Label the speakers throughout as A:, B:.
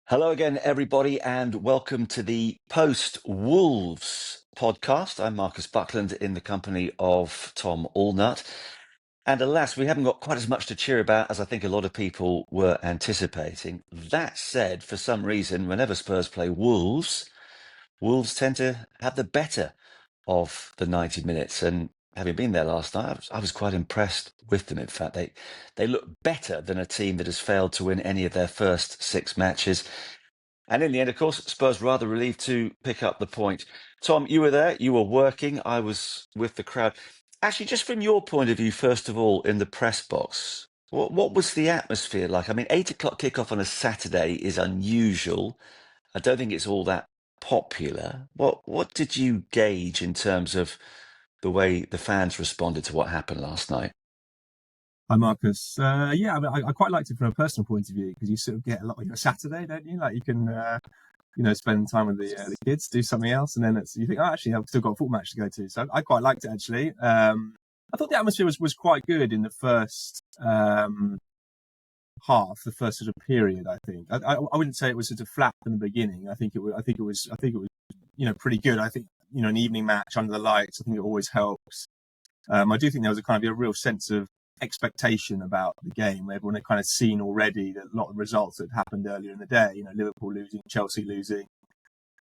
A: Hello again, everybody, and welcome to the Post Wolves podcast. I'm Marcus Buckland in the company of Tom Allnutt. And alas, we haven't got quite as much to cheer about as I think a lot of people were anticipating. That said, for some reason, whenever Spurs play Wolves, Wolves tend to have the better of the 90 minutes. And having been there last night, I was quite impressed with them. In fact, they look better than a team that has failed to win any of their first 6 matches. And in the end, of course, Spurs rather relieved to pick up the point. Tom, you were there, you were working, I was with the crowd. Actually, just from your point of view, first of all, in the press box, what was the atmosphere like? I mean, 8 o'clock kickoff on a Saturday is unusual. I don't think it's all that popular. What did you gauge in terms of the way the fans responded to what happened last night?
B: Hi, Marcus. Yeah, I mean, I quite liked it from a personal point of view because you sort of get a lot on your Saturday, don't you? Like you can, spend time with the kids, do something else, and then you think, oh, actually, I've still got a football match to go to. So I quite liked it actually. I thought the atmosphere was quite good in the first half, the first sort of period. I think I wouldn't say it was sort of flat from the beginning. I think it was pretty good. I think an evening match under the lights, I think it always helps. I do think there was a real sense of expectation about the game. Everyone had kind of seen already that a lot of results that happened earlier in the day. Liverpool losing, Chelsea losing,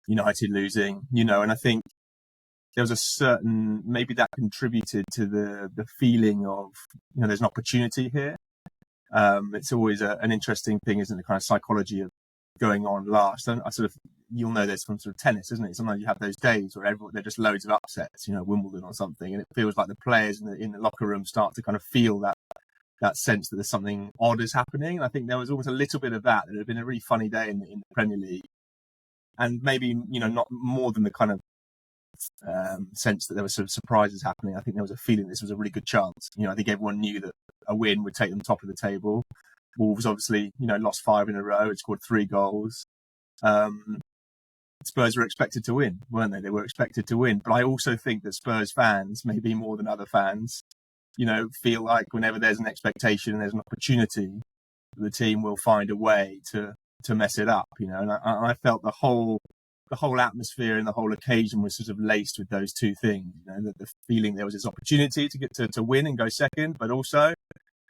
B: United losing. And I think there was a certain, maybe that contributed to the feeling of there's an opportunity here. It's always an interesting thing, isn't it? The kind of psychology of going on last. And you'll know this from sort of tennis, isn't it? Sometimes you have those days where there are just loads of upsets, Wimbledon or something, and it feels like the players in the locker room start to kind of feel that sense that there's something odd is happening. And I think there was almost a little bit of that. It had been a really funny day in the Premier League, and maybe not more than the kind of sense that there were sort of surprises happening. I think there was a feeling this was a really good chance. I think everyone knew that a win would take them top of the table. Wolves obviously, lost 5 in a row. It scored 3 goals. Spurs were expected to win, weren't they? They were expected to win. But I also think that Spurs fans, maybe more than other fans, feel like whenever there's an expectation and there's an opportunity, the team will find a way to mess it up. And I felt the whole atmosphere and the whole occasion was sort of laced with those two things. That the feeling there was this opportunity to get to win and go second, but also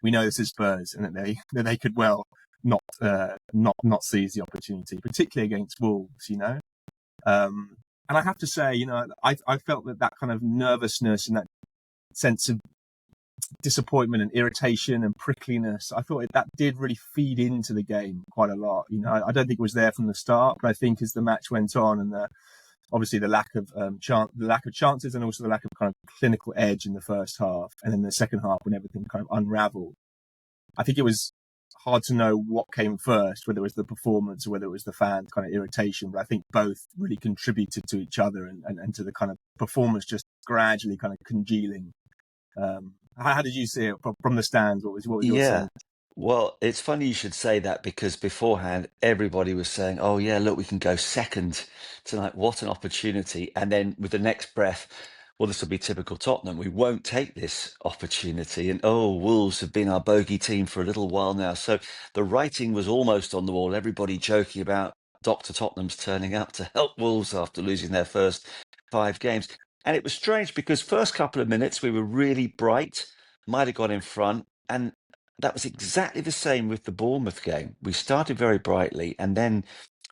B: we know this is Spurs and that they could well not seize the opportunity, particularly against Wolves. And I have to say, I felt that kind of nervousness and that sense of disappointment and irritation and prickliness, I thought that did really feed into the game quite a lot. I don't think it was there from the start, but I think as the match went on and obviously the lack of chances and also the lack of kind of clinical edge in the first half, and then the second half when everything kind of unravelled, I think it was hard to know what came first, whether it was the performance or whether it was the fan kind of irritation. But I think both really contributed to each other and to the kind of performance just gradually kind of congealing. How did you see it from the stands? What was your sense?
A: Well, it's funny you should say that because beforehand, everybody was saying, oh, yeah, look, we can go second tonight. What an opportunity. And then with the next breath, well, this will be typical Tottenham. We won't take this opportunity. And oh, Wolves have been our bogey team for a little while now. So the writing was almost on the wall. Everybody joking about Doctor Tottenham's turning up to help Wolves after losing their first 5 games. And it was strange because first couple of minutes we were really bright, might have got in front. And that was exactly the same with the Bournemouth game. We started very brightly, and then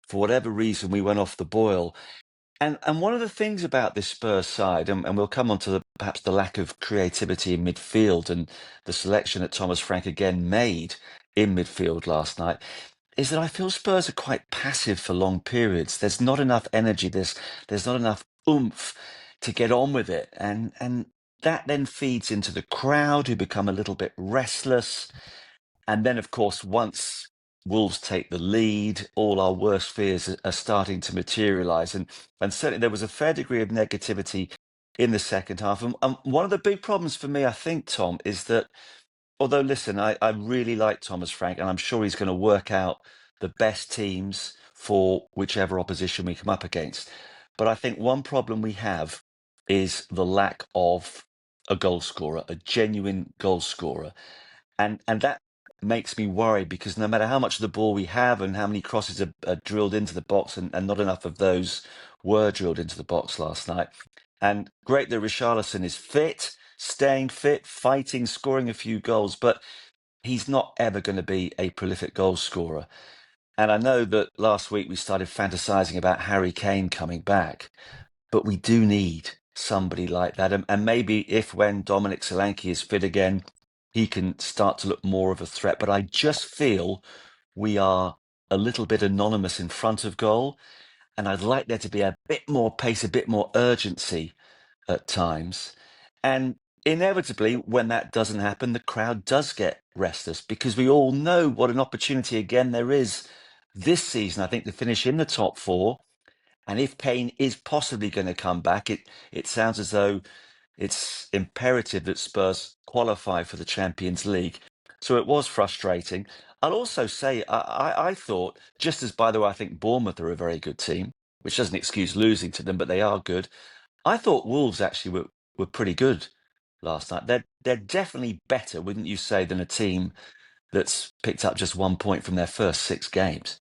A: for whatever reason, we went off the boil. And one of the things about this Spurs side, and we'll come on to perhaps the lack of creativity in midfield and the selection that Thomas Frank again made in midfield last night, is that I feel Spurs are quite passive for long periods. There's not enough energy. There's not enough oomph to get on with it, and that then feeds into the crowd who become a little bit restless. And then, of course, once Wolves take the lead, all our worst fears are starting to materialise. And certainly there was a fair degree of negativity in the second half. And one of the big problems for me, I think, Tom, is that although, listen, I really like Thomas Frank, and I'm sure he's going to work out the best teams for whichever opposition we come up against. But I think one problem we have is the lack of a goal scorer, a genuine goal scorer. And that makes me worry, because no matter how much of the ball we have and how many crosses are drilled into the box, and not enough of those were drilled into the box last night. And great that Richarlison is fit, staying fit, fighting, scoring a few goals, but he's not ever going to be a prolific goal scorer. And I know that last week we started fantasizing about Harry Kane coming back, but we do need somebody like that. And maybe if when Dominic Solanke is fit again, he can start to look more of a threat. But I just feel we are a little bit anonymous in front of goal. And I'd like there to be a bit more pace, a bit more urgency at times. And inevitably, when that doesn't happen, the crowd does get restless, because we all know what an opportunity again there is this season, I think, to finish in the top four. And if Kane is possibly going to come back, it sounds as though it's imperative that Spurs qualify for the Champions League. So it was frustrating. I'll also say, I thought, just as, by the way, I think Bournemouth are a very good team, which doesn't excuse losing to them, but they are good. I thought Wolves actually were pretty good last night. They're definitely better, wouldn't you say, than a team that's picked up just 1 point from their first 6 games.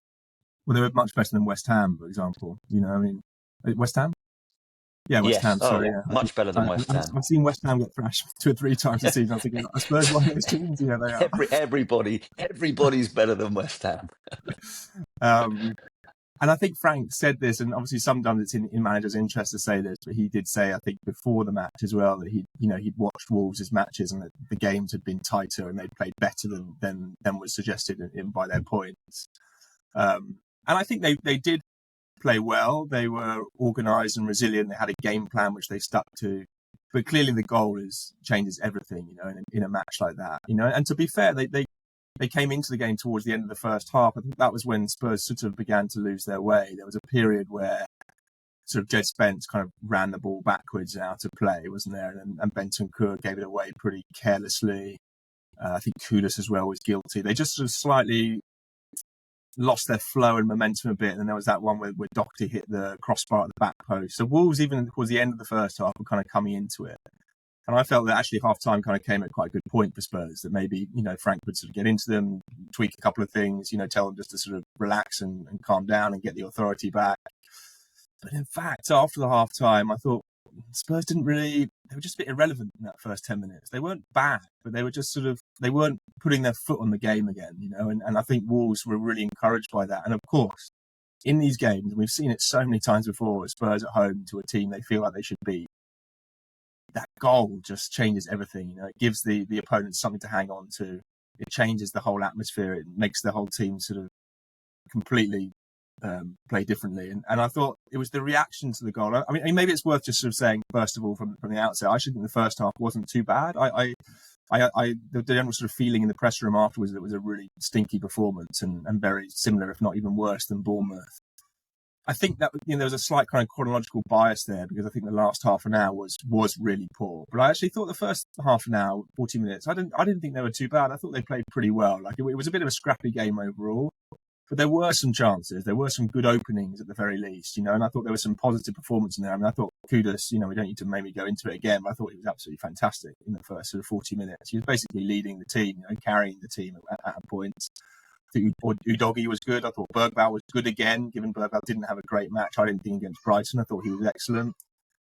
B: Well, they were much better than West Ham, for example. I mean, West Ham? Yeah, West
A: Yes.
B: Ham.
A: Oh,
B: Sorry,
A: yeah.
B: yeah.
A: Much better than West Ham.
B: I've seen West Ham get thrashed 2 or 3 times this season. I was thinking, I suppose one of those teams. Yeah, they are.
A: Everybody's better than West Ham.
B: And I think Frank said this, and obviously sometimes it's in managers' interest to say this, but he did say, I think, before the match as well, that he'd watched Wolves' matches and that the games had been tighter and they'd played better than was suggested by their points. And I think they did play well. They were organised and resilient. They had a game plan which they stuck to. But clearly the goal changes everything, in a match like that. And to be fair, they came into the game towards the end of the first half. I think that was when Spurs sort of began to lose their way. There was a period where sort of Jed Spence kind of ran the ball backwards and out of play, wasn't there? And Bentancur gave it away pretty carelessly. I think Kudus as well was guilty. They just sort of slightly lost their flow and momentum a bit. And then there was that one where Doherty hit the crossbar at the back post. So Wolves, even towards the end of the first half, were kind of coming into it. And I felt that actually half-time kind of came at quite a good point for Spurs, that maybe, Frank would sort of get into them, tweak a couple of things, tell them just to sort of relax and calm down and get the authority back. But in fact, after the half-time, I thought Spurs they were just a bit irrelevant in that first 10 minutes. They weren't bad, but they were just they weren't putting their foot on the game again, and I think Wolves were really encouraged by that. And of course, in these games, and we've seen it so many times before, Spurs at home to a team they feel like they should beat, that goal just changes everything. It gives the opponent something to hang on to. It changes the whole atmosphere. It makes the whole team sort of completely play differently. And I thought it was the reaction to the goal. I mean, maybe it's worth just sort of saying, first of all, from the outset, I actually think the first half wasn't too bad. The general sort of feeling in the press room afterwards that it was a really stinky performance and very similar, if not even worse, than Bournemouth. I think that there was a slight kind of chronological bias there, because I think the last half an hour was really poor. But I actually thought the first half an hour, 40 minutes, I didn't think they were too bad. I thought they played pretty well. Like, it was a bit of a scrappy game overall, but there were some chances. There were some good openings at the very least, and I thought there was some positive performance in there. I mean, I thought Kudus, we don't need to maybe go into it again, but I thought he was absolutely fantastic in the first sort of 40 minutes. He was basically leading the team, carrying the team at points. I think Udogie was good. I thought Bergvall was good again, given Bergvall didn't have a great match. I didn't think against Brighton. I thought he was excellent.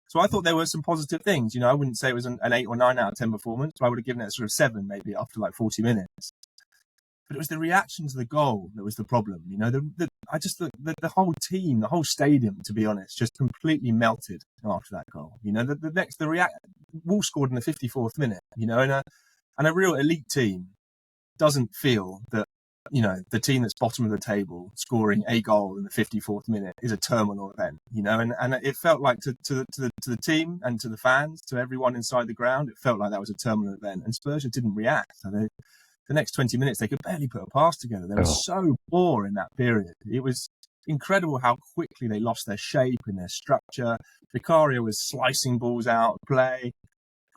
B: So I thought there were some positive things. I wouldn't say it was an 8 or 9 out of 10 performance, but I would have given it a sort of 7 maybe after like 40 minutes. But it was the reaction to the goal that was the problem. The whole team, the whole stadium, to be honest, just completely melted after that goal. Wolves scored in the 54th minute. And a real elite team doesn't feel that, the team that's bottom of the table scoring a goal in the 54th minute is a terminal event, and it felt like to the team and to the fans, to everyone inside the ground, it felt like that was a terminal event, and Spurs just didn't react. The next 20 minutes, they could barely put a pass together. They were so poor in that period. It was incredible how quickly they lost their shape and their structure. Vicario was slicing balls out of play.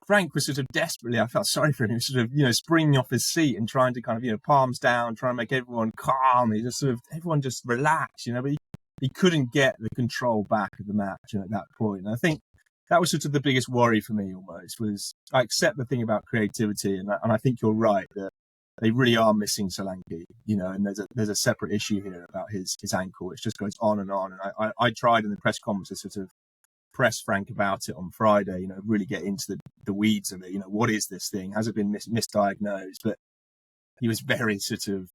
B: Frank was sort of desperately, I felt sorry for him. He was sort of, springing off his seat and trying to kind of, palms down, trying to make everyone calm. He just everyone just relaxed, but he couldn't get the control back of the match at that point. And I think that was sort of the biggest worry for me almost, was I accept the thing about creativity. And I think you're right that They really are missing Solanke, and there's a separate issue here about his ankle, which just goes on and on. And I tried in the press conference to sort of press Frank about it on Friday, really get into the weeds of it. What is this thing? Has it been misdiagnosed? But he was very sort of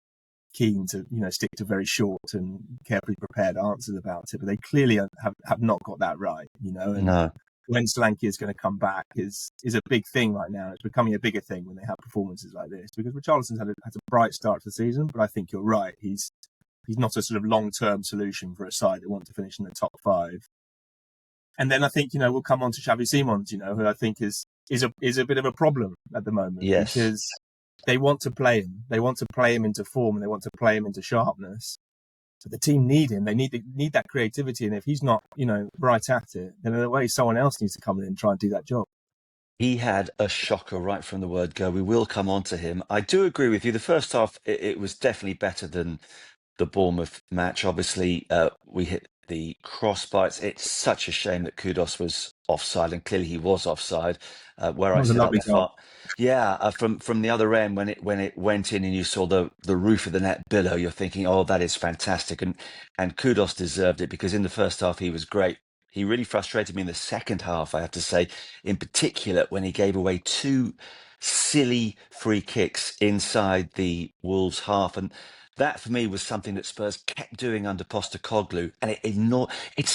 B: keen to, stick to very short and carefully prepared answers about it. But they clearly have not got that right, and
A: No.
B: when Solanke is going to come back is a big thing right now. It's becoming a bigger thing when they have performances like this, because Richarlison's had a bright start to the season, but I think you're right. He's not a sort of long-term solution for a side that want to finish in the top 5. And then I think, we'll come on to Xavi Simons, who I think is a bit of a problem at the moment,
A: Yes.
B: because they want to play him. They want to play him into form, and they want to play him into sharpness. So the team need him. They need that creativity. And if he's not, right at it, then in a way, someone else needs to come in and try and do that job.
A: He had a shocker right from the word go. We will come on to him. I do agree with you. The first half, it was definitely better than the Bournemouth match. Obviously, we hit the crossbars. It's such a shame that Kudos was offside, and clearly he was offside. Where
B: That
A: I
B: was a
A: said at
B: lovely
A: the
B: goal.
A: from the other end, when it went in and you saw the roof of the net billow, you're thinking, oh, that is fantastic, and Kudos deserved it, because in the first half he was great. He really frustrated me in the second half, I have to say, in particular when he gave away 2 silly free kicks inside the Wolves half, and that for me was something that Spurs kept doing under Postecoglou, and it's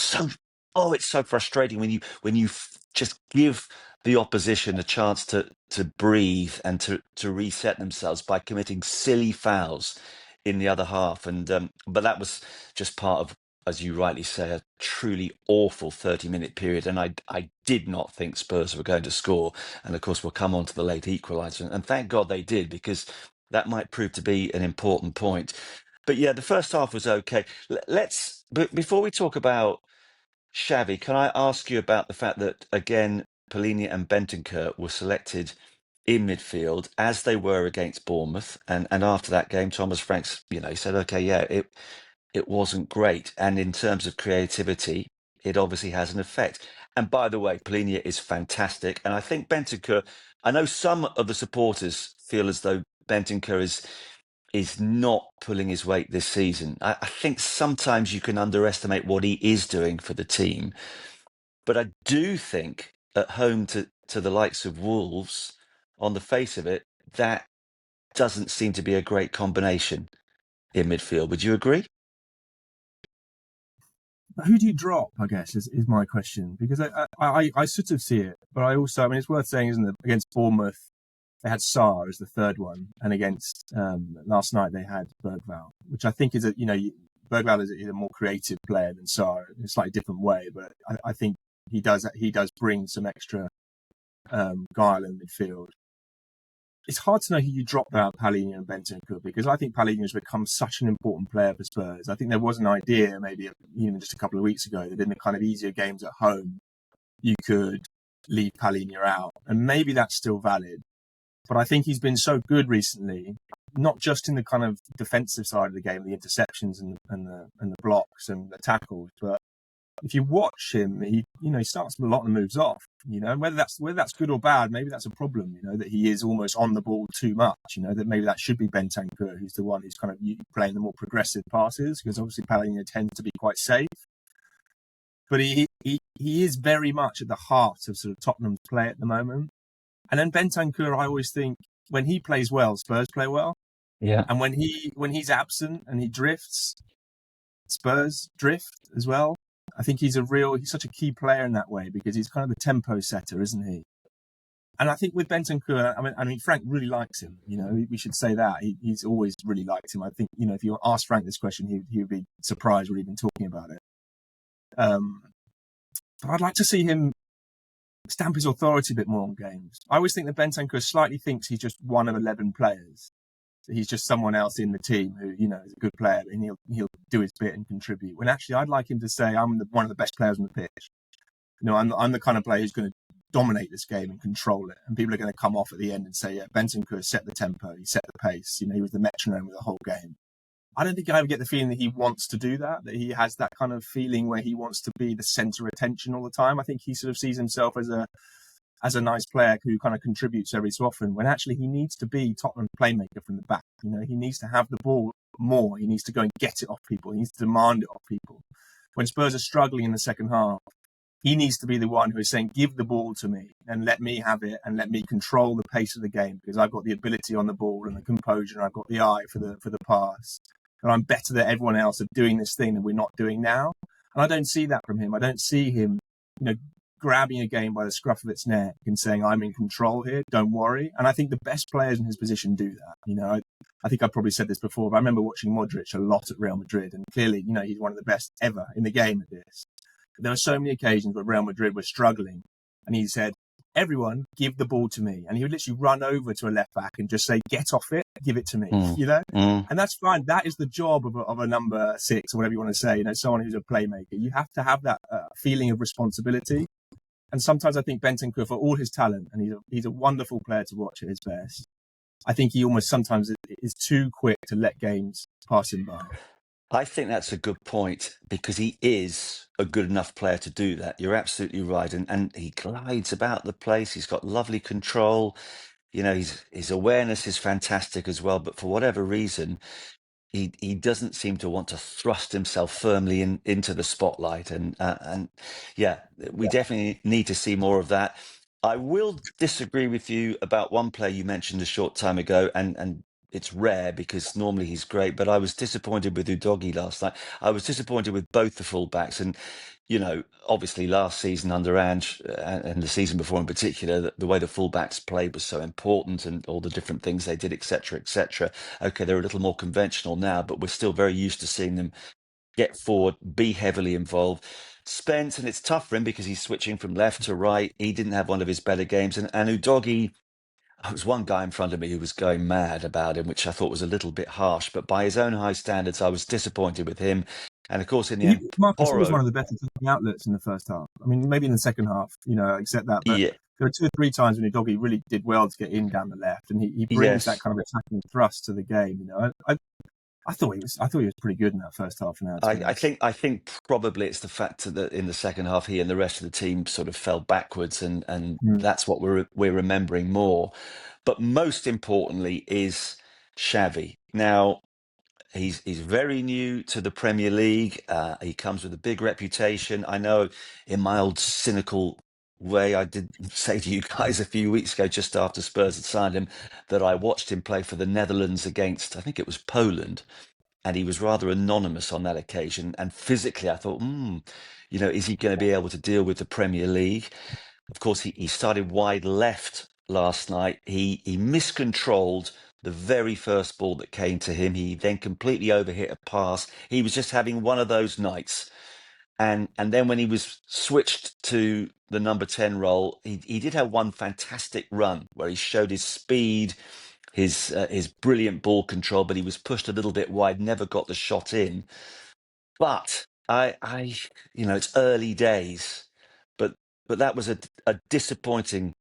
A: so frustrating when you just give the opposition a chance to breathe and to reset themselves by committing silly fouls in the other half. And but that was just part of, as you rightly say, a truly awful 30-minute period. And I did not think Spurs were going to score. And of course, we'll come on to the late equaliser. And thank God they did, because that might prove to be an important point. But yeah, the first half was okay. But before we talk about Xavi, can I ask you about the fact that, again, Palhinha and Bentancur were selected in midfield as they were against Bournemouth? And after that game, Thomas Franks, he said, okay, yeah, it wasn't great. And in terms of creativity, it obviously has an effect. And by the way, Palhinha is fantastic. And I think Bentancur, I know some of the supporters feel as though Bentancur is not pulling his weight this season. I think sometimes you can underestimate what he is doing for the team. But I do think at home to the likes of Wolves, on the face of it, that doesn't seem to be a great combination in midfield. Would you agree?
B: Who do you drop, I guess, is my question. Because I sort of see it, but I also, it's worth saying, isn't it, against Bournemouth, they had Sarr as the third one, and against last night they had Bergvall, which I think is Bergvall is a more creative player than Sarr in a slightly different way, but I think he does bring some extra guile in midfield. It's hard to know who you drop out Palhinha and Bentancur, because I think Palhinha has become such an important player for Spurs. I think there was an idea maybe even just a couple of weeks ago that in the kind of easier games at home you could leave Palhinha out, and maybe that's still valid. But I think he's been so good recently, not just in the kind of defensive side of the game, the interceptions and the blocks and the tackles, but if you watch him, he starts a lot and moves off. Whether that's good or bad, maybe that's a problem. That he is almost on the ball too much. That maybe that should be Bentancur, who's the one who's kind of playing the more progressive passes, because obviously Palhinha tends to be quite safe. But he is very much at the heart of sort of Tottenham's play at the moment. And then Bentancur, I always think, when he plays well, Spurs play well.
A: Yeah.
B: And when he's absent and he drifts, Spurs drift as well. I think he's such a key player in that way, because he's kind of the tempo setter, isn't he? And I think with Bentancur, I mean, Frank really likes him. We should say that he's always really liked him. I think if you ask Frank this question, he would be surprised we're even talking about it. But I'd like to see him stamp his authority a bit more on games. I always think that Bentancur slightly thinks he's just one of 11 players. So he's just someone else in the team who, is a good player, and he'll do his bit and contribute. When actually I'd like him to say, I'm one of the best players on the pitch. I'm the kind of player who's going to dominate this game and control it. And people are going to come off at the end and say, yeah, Bentancur set the tempo, he set the pace. He was the metronome of the whole game. I don't think I ever get the feeling that he wants to do that he has that kind of feeling where he wants to be the centre of attention all the time. I think he sort of sees himself as a as a nice player who kind of contributes every so often, when actually he needs to be Tottenham playmaker from the back. You know, he needs to have the ball more. He needs to go and get it off people. He needs to demand it off people. When Spurs are struggling in the second half, he needs to be the one who is saying, give the ball to me and let me have it and let me control the pace of the game, because I've got the ability on the ball and the composure and I've got the eye for the pass. And I'm better than everyone else at doing this thing that we're not doing now. And I don't see that from him. I don't see him, grabbing a game by the scruff of its neck and saying, I'm in control here, don't worry. And I think the best players in his position do that. I think I've probably said this before, but I remember watching Modric a lot at Real Madrid. And clearly, he's one of the best ever in the game at this. There were so many occasions where Real Madrid were struggling and he said, everyone give the ball to me. And he would literally run over to a left back and just say, get off it, give it to me, And that's fine. That is the job of a number 6 or whatever you want to say, someone who's a playmaker. You have to have that feeling of responsibility. And sometimes I think Bentancur, for all his talent, and he's a wonderful player to watch at his best, I think he almost sometimes is too quick to let games pass him by.
A: I think that's a good point, because he is a good enough player to do that. You're absolutely right. And he glides about the place. He's got lovely control. His awareness is fantastic as well. But for whatever reason, he doesn't seem to want to thrust himself firmly into the spotlight. And we definitely need to see more of that. I will disagree with you about one player you mentioned a short time ago, and it's rare because normally he's great, but I was disappointed with Udogie last night. I was disappointed with both the fullbacks. And, obviously last season under Ange and the season before in particular, the way the fullbacks played was so important, and all the different things they did, etc., etc. Okay, they're a little more conventional now, but we're still very used to seeing them get forward, be heavily involved. Spence, and it's tough for him because he's switching from left to right. He didn't have one of his better games. And Udogie, there was one guy in front of me who was going mad about him, which I thought was a little bit harsh. But by his own high standards, I was disappointed with him. And of course, in the end,
B: Marcus, he was one of the better outlets in the first half. I mean, maybe in the second half, I accept that. But there were 2 or 3 times when Udogie really did well to get in down the left, and he brings that kind of attacking thrust to the game. I thought he was pretty good in that first half.
A: I think probably it's the fact that in the second half he and the rest of the team sort of fell backwards, and that's what we're remembering more. But most importantly is Xavi. Now, he's very new to the Premier League. He comes with a big reputation. I know in my old cynical way, I did say to you guys a few weeks ago, just after Spurs had signed him, that I watched him play for the Netherlands against, I think it was Poland. And he was rather anonymous on that occasion. And physically, I thought, is he going to be able to deal with the Premier League? Of course, he started wide left last night. He miscontrolled the very first ball that came to him. He then completely overhit a pass. He was just having one of those nights. And then when he was switched to the number 10 role, he did have one fantastic run where he showed his speed, his brilliant ball control, but he was pushed a little bit wide, never got the shot in. But it's early days, but that was a disappointing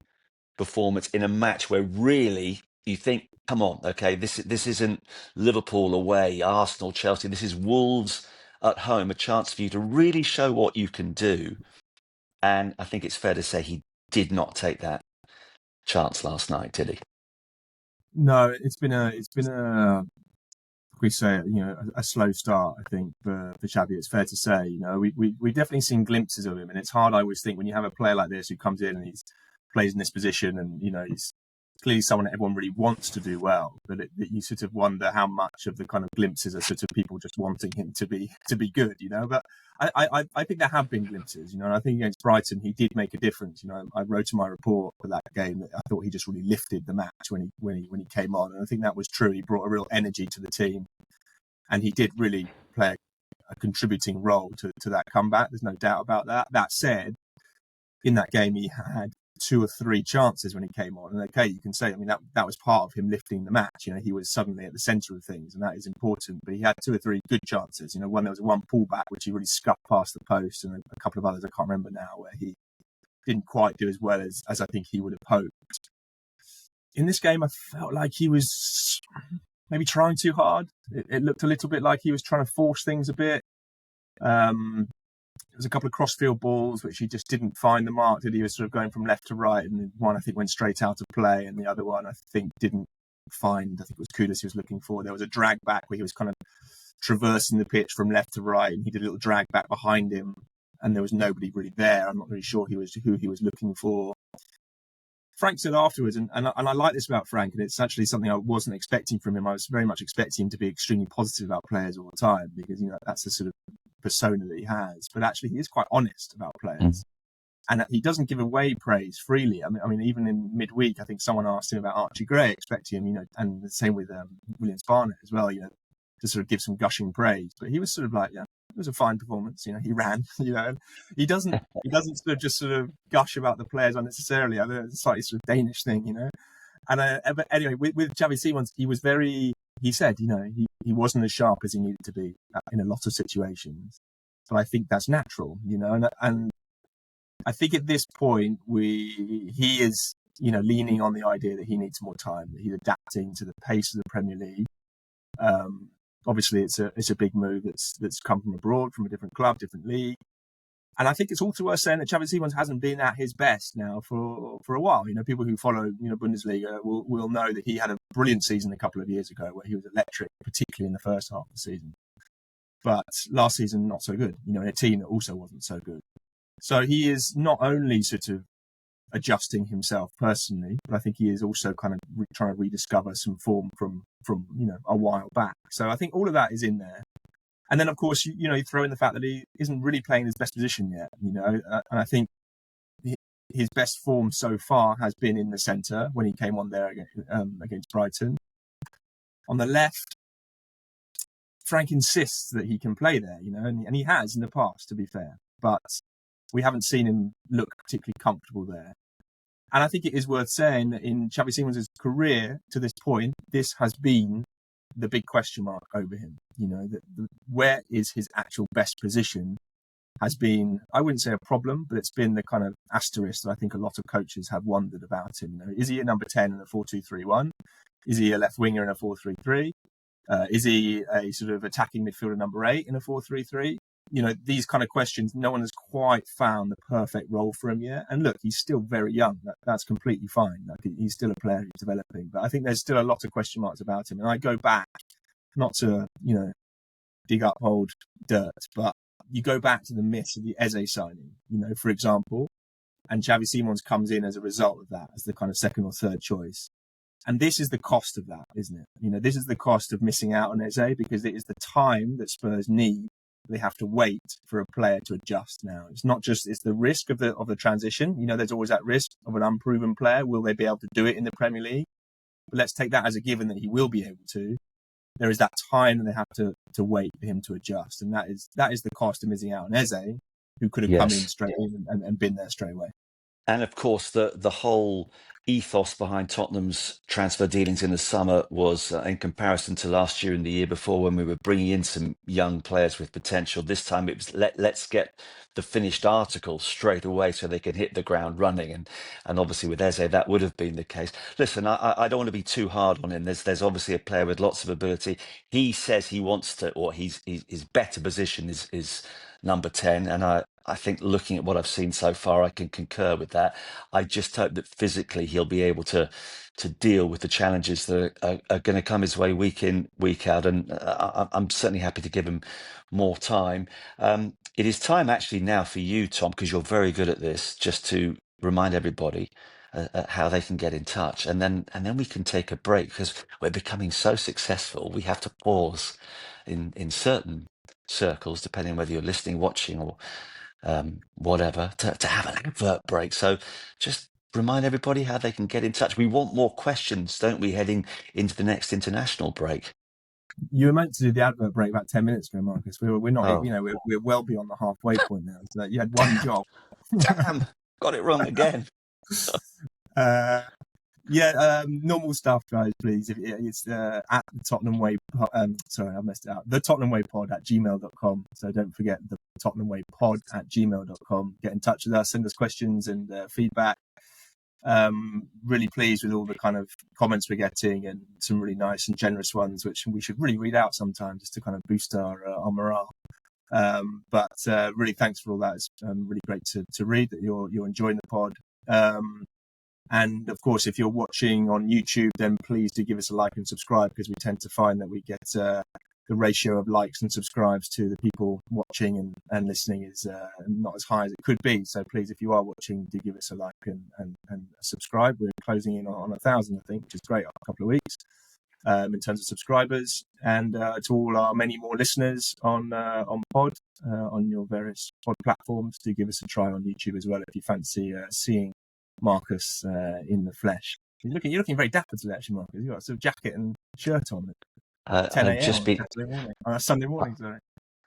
A: performance in a match where really you think, come on, okay, this isn't Liverpool away, Arsenal, Chelsea. This is Wolves at home, a chance for you to really show what you can do. And I think it's fair to say he did not take that chance last night, did he?
B: No, it's been a we say a slow start. I think for Xavi, it's fair to say. We've definitely seen glimpses of him, and it's hard. I always think when you have a player like this who comes in and he plays in this position, and he's clearly someone that everyone really wants to do well, but you sort of wonder how much of the kind of glimpses are sort of people just wanting him to be good. But I think there have been glimpses. And I think against Brighton he did make a difference. I wrote in my report for that game that I thought he just really lifted the match when he came on, and I think that was true. He brought a real energy to the team, and he did really play a contributing role to that comeback. There's no doubt about that. That said, in that game he had 2 or 3 chances when he came on, and okay, you can say, that was part of him lifting the match. He was suddenly at the centre of things, and that is important. But he had 2 or 3 good chances. When there was one pullback which he really scuffed past the post, and a couple of others I can't remember now, where he didn't quite do as well as I think he would have hoped. In this game, I felt like he was maybe trying too hard. It looked a little bit like he was trying to force things a bit. was a couple of crossfield balls which he just didn't find the mark. He was sort of going from left to right, and one I think went straight out of play, and the other one I think didn't find. I think it was Kudus he was looking for. There was a drag back where he was kind of traversing the pitch from left to right, and he did a little drag back behind him, and there was nobody really there. I'm not really sure who he was looking for. Frank said afterwards, and I like this about Frank, and it's actually something I wasn't expecting from him. I was very much expecting him to be extremely positive about players all the time, because that's the sort of persona that he has. But actually, he is quite honest about players, and he doesn't give away praise freely. I mean, even in midweek, I think someone asked him about Archie Gray, expecting him, and the same with Williams Barnett as well, to sort of give some gushing praise. But he was sort of like, yeah, it was a fine performance. He ran. And he doesn't sort of just sort of gush about the players unnecessarily. I think it's a slightly sort of Danish thing, And but anyway, with Xavi Simons, he was very. He said, he wasn't as sharp as he needed to be in a lot of situations. But I think that's natural, and I think at this point he is, leaning on the idea that he needs more time, that he's adapting to the pace of the Premier League. Obviously, it's a big move that's come from abroad, from a different club, different league, and I think it's also worth saying that Xavi Simons hasn't been at his best now for a while. People who follow Bundesliga will know that he had a brilliant season a couple of years ago where he was electric, particularly in the first half of the season. But last season, not so good. In a team that also wasn't so good. So he is not only sort of adjusting himself personally, but I think he is also kind of trying to rediscover some form from a while back. So I think all of that is in there. And then, of course, you throw in the fact that he isn't really playing his best position yet, and I think his best form so far has been in the centre when he came on there against Brighton. On the left, Frank insists that he can play there, and he has in the past, to be fair, but we haven't seen him look particularly comfortable there. And I think it is worth saying that in Xavi Simons' career to this point, this has been the big question mark over him. Where is his actual best position has been, I wouldn't say a problem, but it's been the kind of asterisk that I think a lot of coaches have wondered about him. Is he a number 10 in a 4-2-3-1? Is he a left winger in a 4-3-3? Is he a sort of attacking midfielder number 8 in a 4-3-3? These kind of questions, no one has quite found the perfect role for him yet. And look, he's still very young. That's completely fine. He's still a player who's developing. But I think there's still a lot of question marks about him. And I go back, not to, dig up old dirt, but you go back to the myth of the Eze signing, for example, and Xavi Simons comes in as a result of that, as the kind of second or third choice. And this is the cost of that, isn't it? This is the cost of missing out on Eze, because it is the time that Spurs need. They have to wait for a player to adjust now. It's not just, it's the risk of the transition. There's always that risk of an unproven player. Will they be able to do it in the Premier League? But let's take that as a given that he will be able to. There is that time that they have to wait for him to adjust. And that is the cost of missing out on Eze, who could have come in straight in and been there straight away.
A: And of course, the whole ethos behind Tottenham's transfer dealings in the summer was, in comparison to last year and the year before, when we were bringing in some young players with potential. This time it was let's get the finished article straight away so they can hit the ground running. And obviously with Eze, that would have been the case. Listen, I don't want to be too hard on him. There's obviously a player with lots of ability. He says he wants to, or his better position is number 10, and I think looking at what I've seen so far, I can concur with that. I just hope that physically he'll be able to deal with the challenges that are going to come his way week in, week out, and I'm certainly happy to give him more time. It is time actually now for you, Tom, because you're very good at this, just to remind everybody how they can get in touch, and then we can take a break, because we're becoming so successful. We have to pause in certain circles, depending on whether you're listening, watching, or whatever, to have an advert break. So just remind everybody how they can get in touch. We want more questions, don't we, heading into the next international break?
B: You were meant to do the advert break about 10 minutes ago, Marcus. We're not, we're well beyond the halfway point now. So you had one job.
A: Damn, got it wrong again.
B: Normal stuff, guys, please. It's at the Tottenham Way. Sorry, I messed it up. The Tottenham Way pod at gmail.com. So don't forget the Tottenham Way pod at gmail.com. Get in touch with us, send us questions and feedback. Really pleased with all the kind of comments we're getting, and some really nice and generous ones, which we should really read out sometime, just to kind of boost our morale. But really, thanks for all that. It's really great to read that you're enjoying the pod. And of course, if you're watching on YouTube, then please do give us a like and subscribe, because we tend to find that we get the ratio of likes and subscribes to the people watching and listening is not as high as it could be. So please, if you are watching, do give us a like and subscribe. We're closing in on 1,000, I think, which is great after a couple of weeks in terms of subscribers. And to all our many more listeners on pod, on your various pod platforms, do give us a try on YouTube as well if you fancy seeing Marcus in the flesh. You're looking very dapper today, actually, Marcus. You've got a sort of jacket and shirt on at 10
A: I've
B: a.m.
A: just
B: on
A: been.
B: Saturday morning, on Sunday morning, sorry.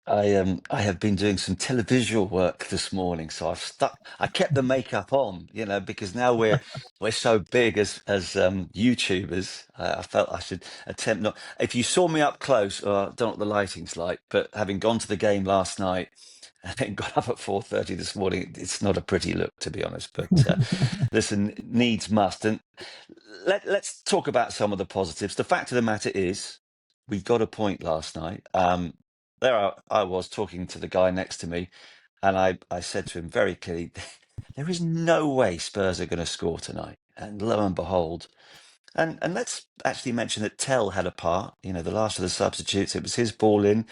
A: I have been doing some televisual work this morning, so I kept the makeup on, because now we're so big as YouTubers. I felt I should attempt not. If you saw me up close, I don't know what the lighting's like, but having gone to the game last night and then got up at 4:30 this morning, it's not a pretty look, to be honest. But listen, needs must, and let's talk about some of the positives. The fact of the matter is, we got a point last night. I was talking to the guy next to me, and I said to him very clearly, there is no way Spurs are going to score tonight. And lo and behold, and let's actually mention that Tell had a part, the last of the substitutes. It was his ball in.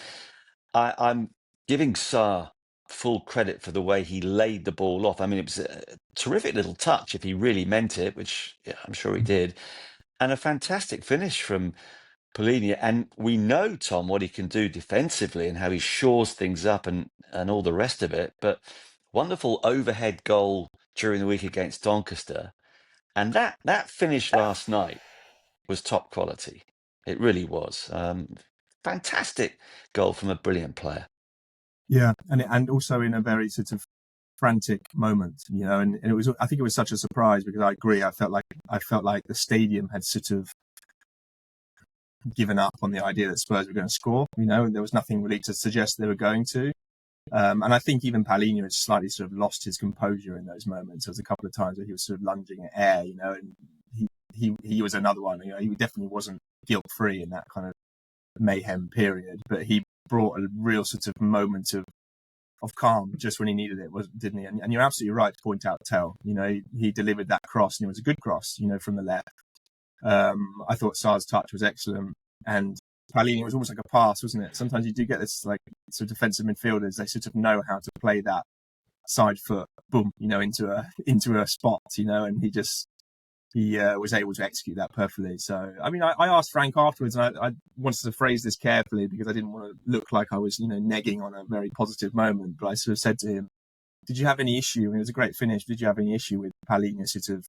A: I'm giving Sarr full credit for the way he laid the ball off. I mean, it was a terrific little touch if he really meant it, which I'm sure he did. And a fantastic finish from Palhinha, and we know, Tom, what he can do defensively and how he shores things up and all the rest of it. But wonderful overhead goal during the week against Doncaster, and that finish last night was top quality. It really was. Fantastic goal from a brilliant player.
B: Yeah, and also in a very sort of frantic moment, and it was. I think it was such a surprise, because I agree. I felt like the stadium had sort of given up on the idea that Spurs were going to score, and there was nothing really to suggest they were going to. And I think even Palhinha had slightly sort of lost his composure in those moments. There was a couple of times where he was sort of lunging at air, and he was another one. He definitely wasn't guilt-free in that kind of mayhem period, but he brought a real sort of moment of calm just when he needed it, didn't he? And you're absolutely right to point out Tell. He delivered that cross, and it was a good cross, from the left. I thought Sarr's touch was excellent, and Palhinha was almost like a pass, wasn't it? Sometimes you do get this like sort of defensive midfielders; they sort of know how to play that side foot, boom, into a spot, and he was able to execute that perfectly. So, I mean, I asked Frank afterwards, and I wanted to phrase this carefully because I didn't want to look like I was, negging on a very positive moment. But I sort of said to him, "Did you have any issue? I mean, it was a great finish. Did you have any issue with Palhinha sort of,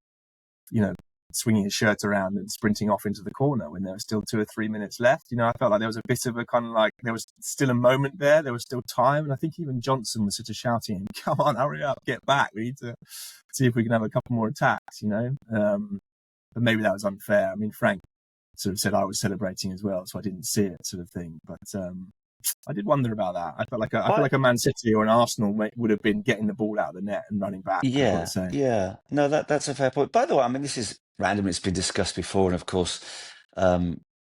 B: swinging his shirt around and sprinting off into the corner when there was still 2 or 3 minutes left?" I felt like there was a bit of a kind of like, there was still a moment there was still time, and I think even Johnson was sort of shouting, "Come on, hurry up, get back, we need to see if we can have a couple more attacks," but maybe that was unfair. I mean, Frank sort of said I was celebrating as well, so I didn't see it, sort of thing. But I did wonder about that. I felt like a Man City or an Arsenal would have been getting the ball out of the net and running back.
A: Yeah. No, that's a fair point. By the way, I mean, this is random. It's been discussed before, and of course,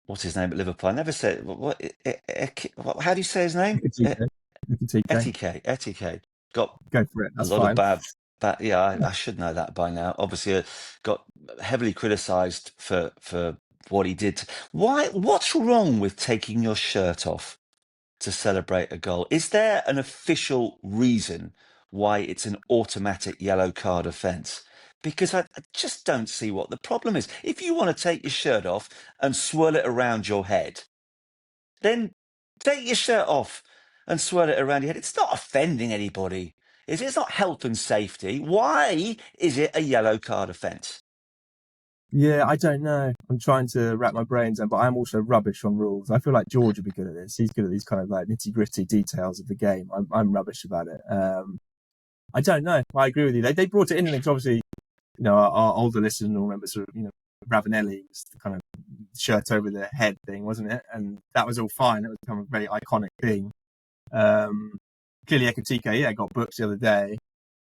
A: what's his name at Liverpool? I never said how do you say his name? Etike. Got
B: Go for it. That's
A: a lot
B: fine.
A: of bad. Yeah, I should know that by now. Obviously, got heavily criticised for what he did. What's wrong with taking your shirt off to celebrate a goal? Is there an official reason why it's an automatic yellow card offence? Because I just don't see what the problem is. If you want to take your shirt off and swirl it around your head, then take your shirt off and swirl it around your head. It's not offending anybody. It's not health and safety. Why is it a yellow card offence?
B: Yeah, I don't know. I'm trying to wrap my brains in, but I'm also rubbish on rules. I feel like George would be good at this. He's good at these kind of like nitty gritty details of the game. I'm rubbish about it. I don't know. I agree with you. They brought it in because obviously, our older listeners will remember sort of, Ravanelli was the kind of shirt over the head thing, wasn't it? And that was all fine. It was kind of a very iconic thing. Clearly Ekitike, got booked the other day.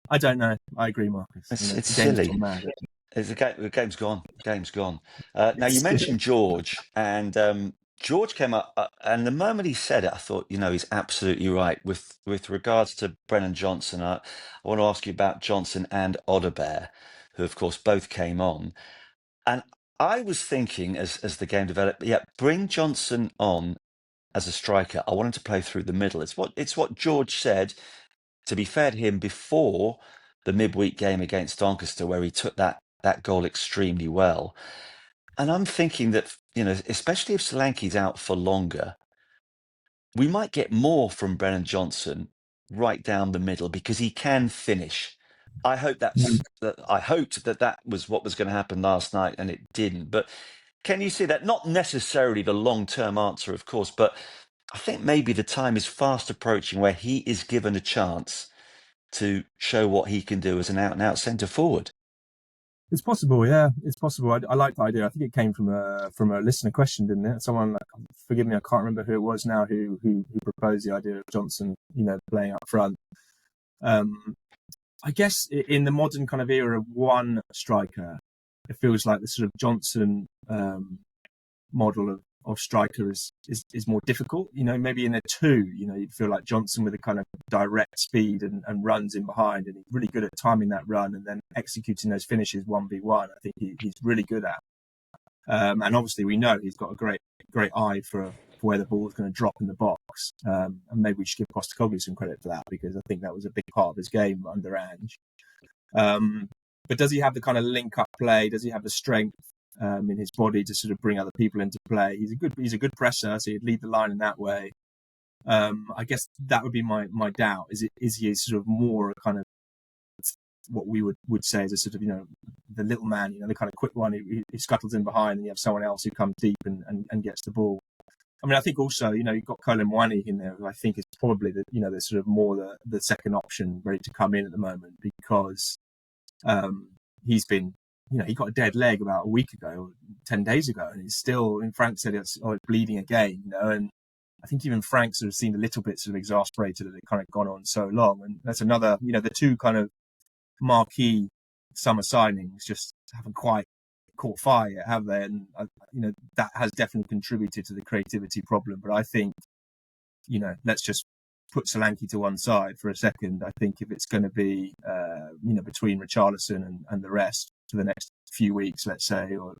B: I don't know. I agree, Marcus.
A: It's silly. The game's gone. Now, you mentioned George, and George came up, and the moment he said it, I thought, he's absolutely right. With regards to Brennan Johnson, I want to ask you about Johnson and Odebear, who of course both came on. And I was thinking as the game developed, yeah, bring Johnson on as a striker. I want him to play through the middle. It's what George said. To be fair to him, before the midweek game against Doncaster, where he took that goal extremely well. And I'm thinking that, especially if Solanke's out for longer, we might get more from Brennan Johnson right down the middle because he can finish. I hoped that was what was going to happen last night, and it didn't. But can you see that? Not necessarily the long-term answer, of course, but I think maybe the time is fast approaching where he is given a chance to show what he can do as an out-and-out centre forward.
B: It's possible, yeah, it's possible. I like the idea. I think it came from a listener question, didn't it? Someone, forgive me, I can't remember who it was now who proposed the idea of Johnson, playing up front. I guess in the modern kind of era of one striker, it feels like the sort of Johnson model of striker is more difficult. Maybe in a two, you'd feel like Johnson with a kind of direct speed and runs in behind, and he's really good at timing that run and then executing those finishes 1v1. I think he's really good at. And obviously we know he's got a great eye for where the ball is going to drop in the box. And maybe we should give Postecoglou some credit for that, because I think that was a big part of his game under Ange. But does he have the kind of link up play? Does he have the strength in his body to sort of bring other people into play? He's a good presser, so he'd lead the line in that way. I guess that would be my doubt. Is he sort of more a kind of what we would say is a sort of, the little man, the kind of quick one who scuttles in behind, and you have someone else who comes deep and gets the ball. I mean, I think also, you've got Colin Mwani in there, who I think is probably the sort of more the second option ready to come in at the moment, because he's been, he got a dead leg about a week ago, or 10 days ago, and he's still, and Frank said it's bleeding again, and I think even Frank sort of seemed a little bit sort of exasperated that it kind of gone on so long. And that's another, the two kind of marquee summer signings just haven't quite caught fire yet, have they? And that has definitely contributed to the creativity problem. But I think, let's just put Solanke to one side for a second. I think if it's going to be between Richarlison and the rest for the next few weeks, let's say, or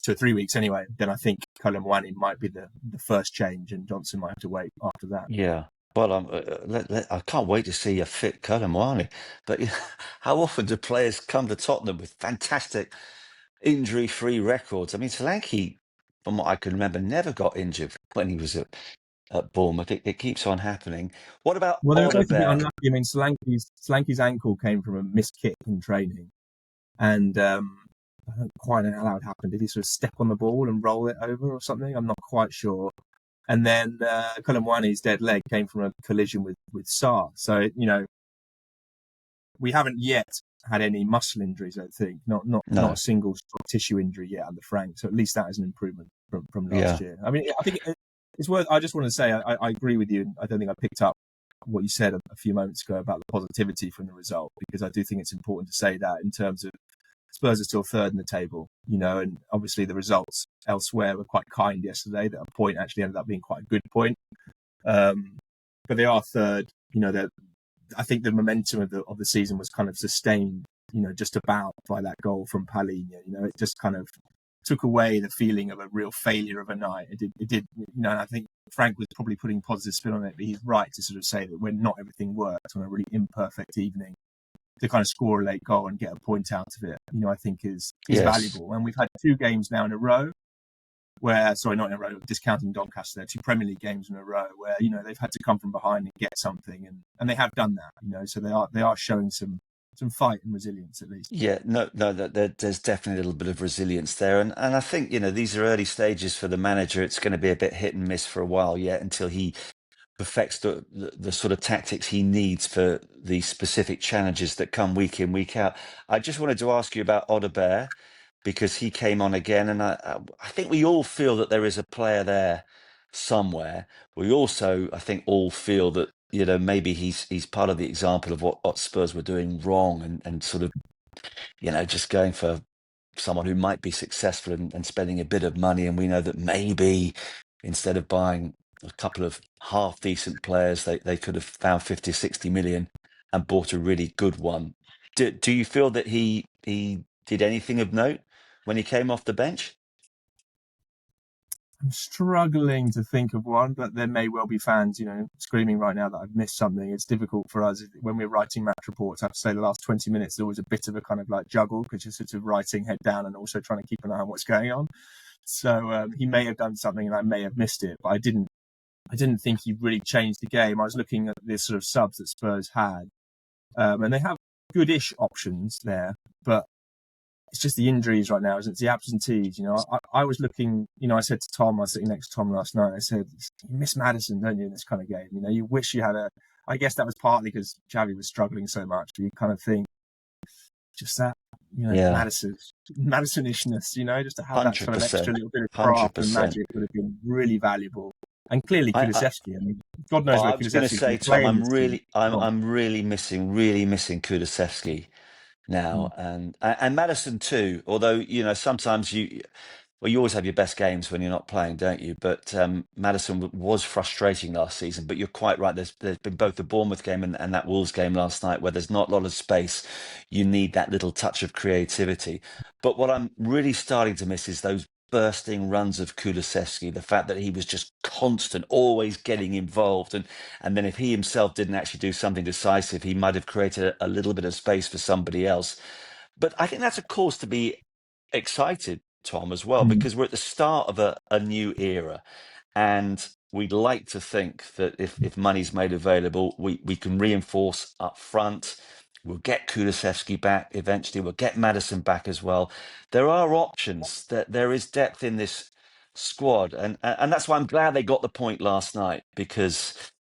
B: 2 or 3 weeks anyway, then I think Colin Mwani might be the first change, and Johnson might have to wait after that.
A: Yeah. Well, I can't wait to see a fit Colin Wiley. But how often do players come to Tottenham with fantastic injury-free records? I mean, Solanke, from what I can remember, never got injured when he was at Bournemouth. It keeps on happening. What about
B: Well, they were both a bit
A: Odebear?
B: unlucky. I mean, Solanke's ankle came from a missed kick in training, and I don't quite know how that happened. Did he sort of step on the ball and roll it over or something? I'm not quite sure. And then Colin Mwani's dead leg came from a collision with Sarr. So, we haven't yet had any muscle injuries, I think. Not
A: No.
B: a single soft tissue injury yet under Frank. So at least that is an improvement from last
A: Yeah.
B: year. I mean, I think it's worth, I just want to say, I agree with you. I don't think I picked up what you said a few moments ago about the positivity from the result, because I do think it's important to say that in terms of Spurs are still third in the table, and obviously the results elsewhere were quite kind yesterday. That a point actually ended up being quite a good point. But they are third. I think the momentum of the season was kind of sustained, just about by that goal from Palhinha. It just kind of took away the feeling of a real failure of a night. It did. I think Frank was probably putting positive spin on it, but he's right to sort of say that when not everything worked on a really imperfect evening, to kind of score a late goal and get a point out of it, I think is
A: Yes.
B: valuable. And we've had 2 games now in a row where, sorry, not in a row, discounting Doncaster, 2 Premier League games in a row where, they've had to come from behind and get something. And they have done that, so they are showing some fight and resilience at least.
A: Yeah, no, there's definitely a little bit of resilience there. And I think, these are early stages for the manager. It's going to be a bit hit and miss for a while yet until he perfects the sort of tactics he needs for the specific challenges that come week in, week out. I just wanted to ask you about Odebear, because he came on again, and I think we all feel that there is a player there somewhere. We also, I think, all feel that maybe he's part of the example of what Spurs were doing wrong, and sort of just going for someone who might be successful and spending a bit of money, and we know that maybe instead of buying a couple of half decent players, they could have found 50, 60 million and bought a really good one. Do you feel that he did anything of note when he came off the bench?
B: I'm struggling to think of one, but there may well be fans, screaming right now that I've missed something. It's difficult for us when we're writing match reports. I have to say the last 20 minutes, there was a bit of a kind of like juggle because you're sort of writing head down and also trying to keep an eye on what's going on. So he may have done something and I may have missed it, but I didn't think he really changed the game. I was looking at the sort of subs that Spurs had, and they have good-ish options there, but it's just the injuries right now, isn't it? It's the absentees. I was looking, I said to Tom, I was sitting next to Tom last night, I said, you miss Maddison, don't you, in this kind of game? You wish you had I guess that was partly because Xavi was struggling so much, but you kind of think just that,
A: Yeah,
B: Madison-ishness, just to have that kind of extra
A: 100%,
B: little bit of craft and
A: 100%.
B: magic would have been really valuable. And clearly
A: I,
B: Kulusevski, God knows where
A: I was going to
B: Kulusevski is going
A: say,
B: to play
A: Tom,
B: in this team.
A: I'm really missing Kulusevski now, and Madison too. Although sometimes you always have your best games when you're not playing, don't you? But Madison was frustrating last season. But you're quite right. There's been both the Bournemouth game and that Wolves game last night where there's not a lot of space. You need that little touch of creativity. But what I'm really starting to miss is those bursting runs of Kulusevski, the fact that he was just constant, always getting involved. And then if he himself didn't actually do something decisive, he might have created a little bit of space for somebody else. But I think that's a cause to be excited, Tom, as well,
B: Mm.
A: because we're at the start of a new era. And we'd like to think that if money's made available, we can reinforce up front. We'll get Kulusevski back eventually. We'll get Maddison back as well. There are options. That there is depth in this squad, and that's why I'm glad they got the point last night because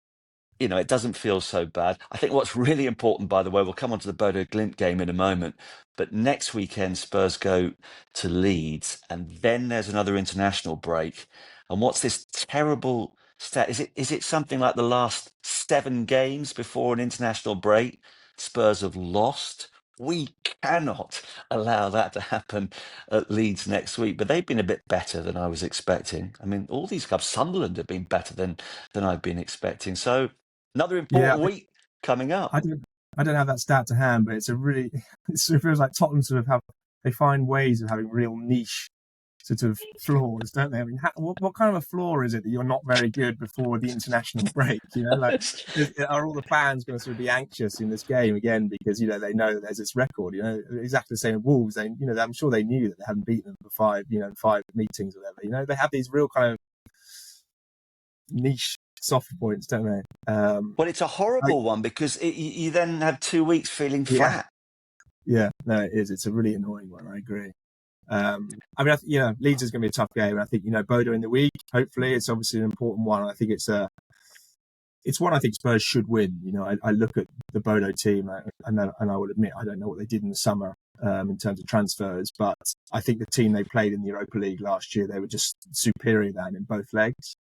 A: it doesn't feel so bad. I think what's really important, by the way, we'll come on to the Bodo Glimt game in a moment, but next weekend Spurs go to Leeds, and then there's another international break. And what's this terrible stat? Is it something like the last 7 games before an international break, Spurs have lost? We cannot allow that to happen at Leeds next week. But they've been a bit better than I was expecting. I mean, all these clubs, Sunderland have been better than I've been expecting. So another
B: Yeah,
A: important week coming up.
B: I don't, I don't have that stat to hand, but it feels like Tottenham sort of they find ways of having real niche sort of flaws, don't they? I mean, what kind of a flaw is it that you're not very good before the international break? Are all the fans going to sort of be anxious in this game again because they know that there's this record? Exactly the same with Wolves. I'm sure they knew that they hadn't beaten them for five meetings or whatever. They have these real kind of niche soft points, don't they?
A: Well, it's a horrible one because you then have 2 weeks feeling
B: Yeah,
A: flat.
B: yeah, no, it is. It's a really annoying one. I agree. I mean, Leeds is going to be a tough game. And I think, Bodo in the week, hopefully it's obviously an important one. I think it's one I think Spurs should win. I look at the Bodo team and I will admit, I don't know what they did in the summer in terms of transfers, but I think the team they played in the Europa League last year, they were just superior than in both legs,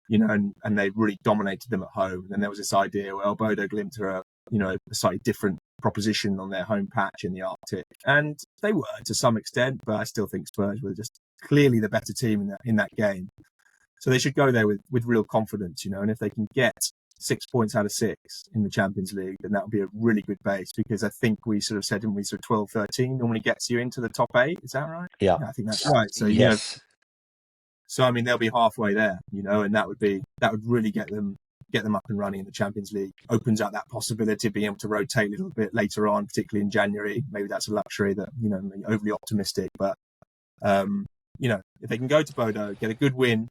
B: and they really dominated them at home. And there was this idea, well, Bodo Glimt are a slightly different proposition on their home patch in the Arctic, and they were to some extent, but I still think Spurs were just clearly the better team in that game. So they should go there with real confidence, and if they can get 6 points out of 6 in the Champions League, then that would be a really good base, because I think we sort of said, didn't we, sort of 12, 13 normally gets you into the top 8. Is that right?
A: Yeah.
B: Yeah, I think that's right. So,
A: Yes.
B: so I mean, they'll be halfway there, and that would really get them up and running in the Champions League. Opens up that possibility of being able to rotate a little bit later on, particularly in January. Maybe that's a luxury that, overly optimistic. But, if they can go to Bodo, get a good win,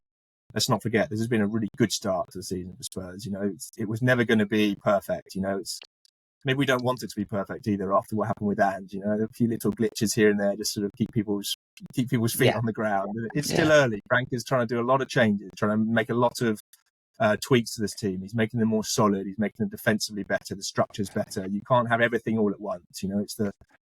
B: let's not forget, this has been a really good start to the season for Spurs. It was never going to be perfect. Maybe we don't want it to be perfect either after what happened with Ange. A few little glitches here and there just sort of keep people's feet on the ground. It's still early. Frank is trying to do a lot of changes, trying to make a lot of tweaks to this team. He's making them more solid. He's making them defensively better. The structure's better. You can't have everything all at once.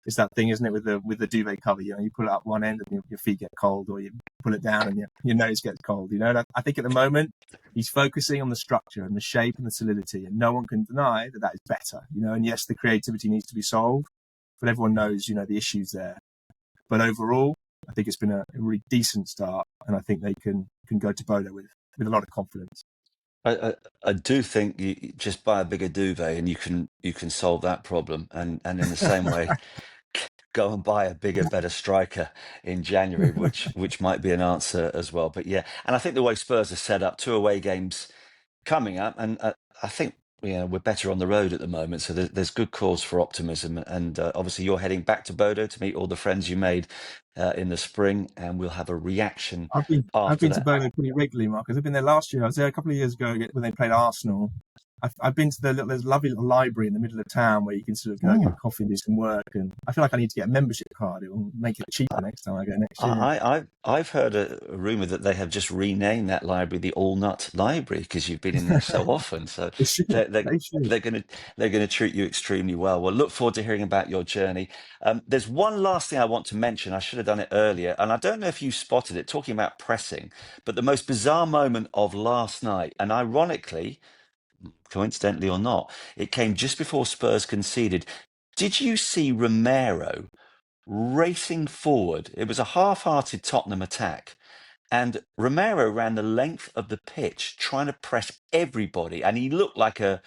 B: It's that thing, isn't it, with the duvet cover? You pull it up one end and your feet get cold, or you pull it down and your nose gets cold. And I think at the moment he's focusing on the structure and the shape and the solidity, and no one can deny that is better. And yes, the creativity needs to be solved, but everyone knows the issues there. But overall, I think it's been a really decent start, and I think they can go to Bodo with a lot of confidence.
A: I do think you just buy a bigger duvet and you can solve that problem. And in the same way, go and buy a bigger, better striker in January, which might be an answer as well. But yeah, and I think the way Spurs are set up, 2 away games coming up, and I think we're better on the road at the moment, so there's good cause for optimism. And obviously, you're heading back to Bodo to meet all the friends you made in the spring, and we'll have a reaction
B: I've
A: after
B: been to
A: that.
B: Bodo pretty regularly, Marcus. I've been there last year. I was there a couple of years ago when they played Arsenal. I've been to there's a lovely little library in the middle of town where you can sort of go and get a coffee and do some work. And I feel like I need to get a membership card. It will make it cheaper next time I go next year.
A: I've heard a rumor that they have just renamed that library the Allnutt Library because you've been in there so often. So
B: They should.
A: they're they're,
B: They should.
A: they're gonna treat you extremely well. Well, look forward to hearing about your journey. There's one last thing I want to mention. I should have done it earlier, and I don't know if you spotted it. Talking about pressing, but the most bizarre moment of last night, and ironically, coincidentally or not, it came just before Spurs conceded. Did you see Romero racing forward? It was a half-hearted Tottenham attack, and Romero ran the length of the pitch trying to press everybody, and he looked like a,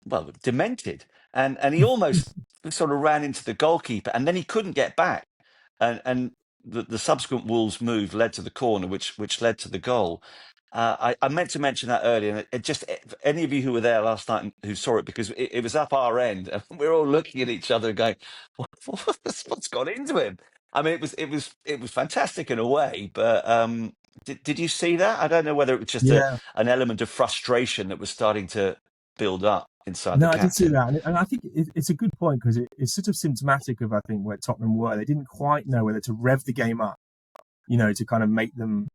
A: well, demented, and he almost sort of ran into the goalkeeper, and then he couldn't get back, and the subsequent Wolves move led to the corner, which led to the goal. I meant to mention that earlier, and it just any of you who were there last night and who saw it, because it was up our end, and we are all looking at each other going, what's gone into him? I mean, it was fantastic in a way, but did you see that? I don't know whether it was just
B: Yeah.
A: an element of frustration that was starting to build up inside the
B: No, I did see
A: captain.
B: that, and I think it's a good point because it's sort of symptomatic of I think where Tottenham were. They didn't quite know whether to rev the game up, to kind of make them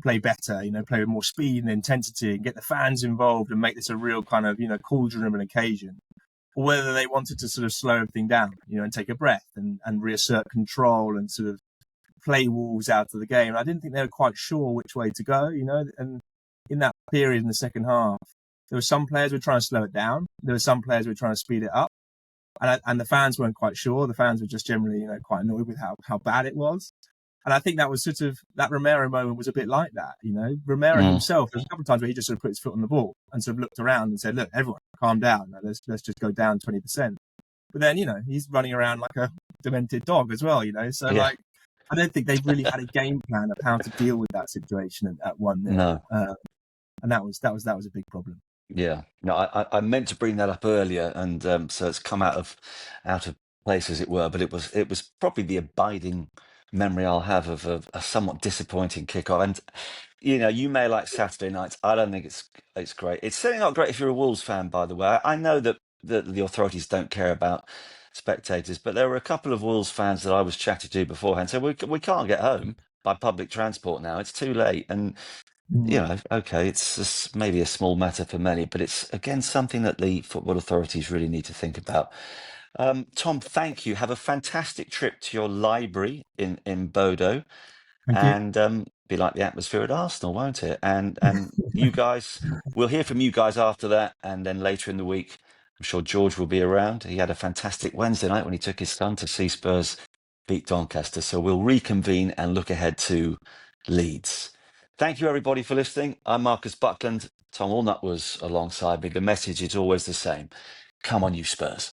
B: play better, play with more speed and intensity and get the fans involved and make this a real kind of, cauldron of an occasion, or whether they wanted to sort of slow everything down, and take a breath and reassert control and sort of play Wolves out of the game. I didn't think they were quite sure which way to go, and in that period in the second half, there were some players who were trying to slow it down. There were some players who were trying to speed it up. And the fans weren't quite sure. The fans were just generally, quite annoyed with how bad it was. And I think that was sort of, that Romero moment was a bit like that, Romero
A: Mm.
B: himself, there's a couple of times where he just sort of put his foot on the ball and sort of looked around and said, look, everyone, calm down. Let's just go down 20%. But then, he's running around like a demented dog as well, So
A: Yeah,
B: I don't think they've really had a game plan of how to deal with that situation at 1-0.
A: no.
B: And that was a big problem.
A: Yeah, no, I meant to bring that up earlier, and so it's come out of place, as it were. But it was probably the abiding memory I'll have of a somewhat disappointing kickoff. And you may like Saturday nights. I don't think it's great. It's certainly not great if you're a Wolves fan, by the way. I know that the authorities don't care about spectators, but there were a couple of Wolves fans that I was chatting to beforehand. So we can't get home by public transport now. It's too late, and okay, it's just maybe a small matter for many, but it's again something that the football authorities really need to think about. Tom, thank you. Have a fantastic trip to your library in Bodo,
B: Thank you.
A: and be like the atmosphere at Arsenal, won't it? And you guys, we'll hear from you guys after that, and then later in the week, I'm sure George will be around. He had a fantastic Wednesday night when he took his son to see Spurs beat Doncaster. So we'll reconvene and look ahead to Leeds. Thank you, everybody, for listening. I'm Marcus Buckland. Tom Allnutt was alongside me. The message is always the same. Come on, you Spurs.